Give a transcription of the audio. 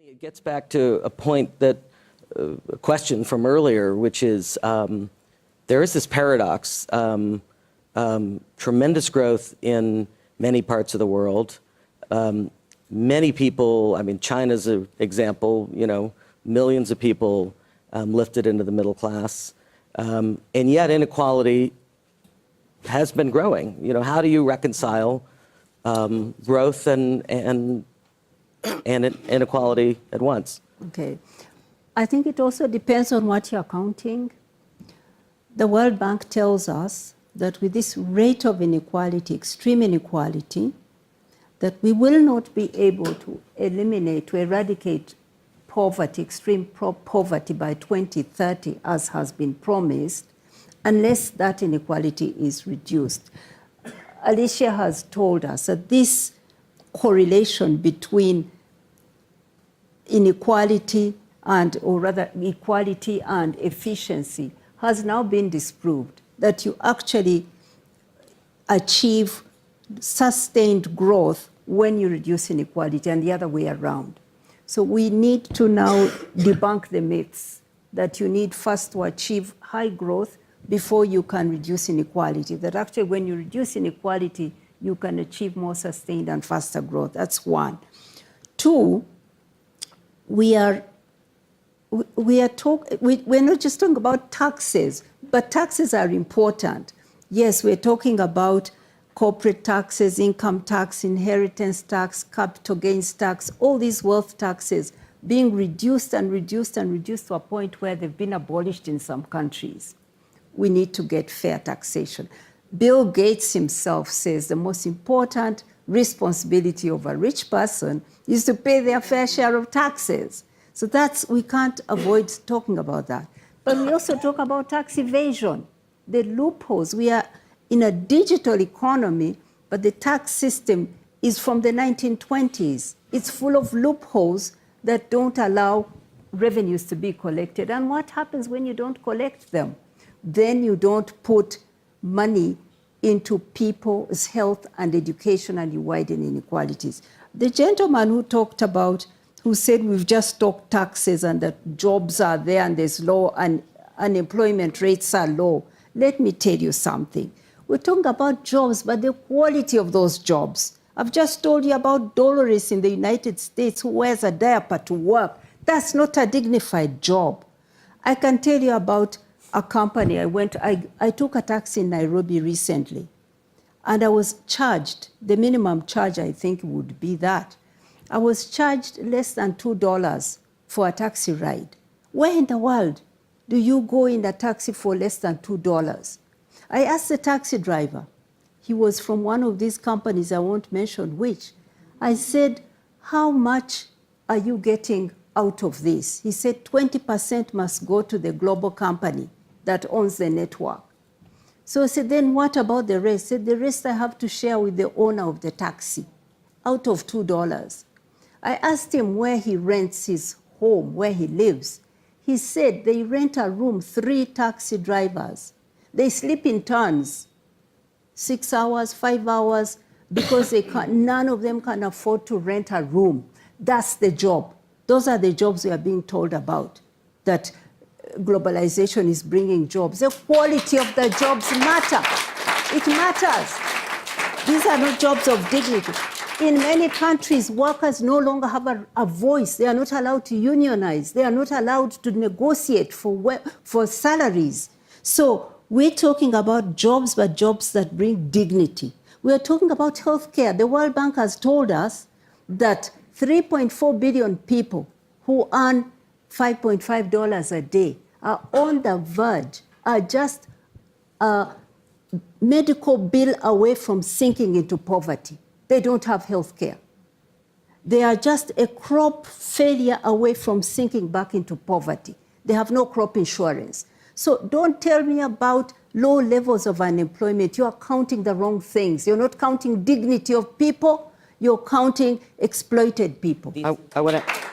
It gets back to a point that, a question from earlier, which is there is this paradox, tremendous growth in many parts of the world. Many people, I mean, China's an example, you know, millions of people lifted into the middle class. And yet inequality has been growing. You know, how do you reconcile growth and inequality at once? Okay. I think it also depends on what you're counting. The World Bank tells us that with this rate of inequality, extreme inequality, that we will not be able to eliminate, to eradicate poverty, extreme poverty by 2030, as has been promised, unless that inequality is reduced. Alicia has told us that this correlation between inequality and, or rather equality and efficiency has now been disproved, that you actually achieve sustained growth when you reduce inequality and the other way around. So we need to now debunk the myths that you need first to achieve high growth before you can reduce inequality, that actually when you reduce inequality, you can achieve more sustained and faster growth. That's one. Two, we're not just talking about taxes, but taxes are important. Yes, we're talking about corporate taxes, income tax, inheritance tax, capital gains tax, all these wealth taxes being reduced and reduced and reduced to a point where they've been abolished in some countries. We need to get fair taxation. Bill Gates himself says the most important responsibility of a rich person is to pay their fair share of taxes. So that's, we can't avoid talking about that. But we also talk about tax evasion, the loopholes. We are in a digital economy, but the tax system is from the 1920s. It's full of loopholes that don't allow revenues to be collected. And what happens when you don't collect them? Then you don't put money into people's health and education, and you widen inequalities. The gentleman who talked about, who said we've just talked taxes and that jobs are there and there's low and unemployment rates are low. Let me tell you something. We're talking about jobs, but the quality of those jobs. I've just told you about Dolores in the United States who wears a diaper to work. That's not a dignified job. I can tell you about a company. I took a taxi in Nairobi recently, and I was charged, the minimum charge I think would be that. I was charged less than $2 for a taxi ride. Where in the world do you go in a taxi for less than $2? I asked the taxi driver. He was from one of these companies, I won't mention which. I said, how much are you getting out of this? He said 20% must go to the global company that owns the network. So I said, then what about the rest? He said, the rest I have to share with the owner of the taxi out of $2. I asked him where he rents his home, where he lives. He said they rent a room, 3 taxi drivers. They sleep in turns, 6 hours, 5 hours, because none of them can afford to rent a room. That's the job. Those are the jobs we are being told about, that globalization is bringing jobs. The quality of the jobs matter. It matters. These are not jobs of dignity. In many countries, workers no longer have a voice. They are not allowed to unionize. They are not allowed to negotiate for salaries. So we're talking about jobs, but jobs that bring dignity. We're talking about healthcare. The World Bank has told us that 3.4 billion people who earn $5.5 a day are on the verge, are just a medical bill away from sinking into poverty. They don't have health care. They are just a crop failure away from sinking back into poverty. They have no crop insurance. So don't tell me about low levels of unemployment. You are counting the wrong things. You're not counting dignity of people. You're counting exploited people. I want to...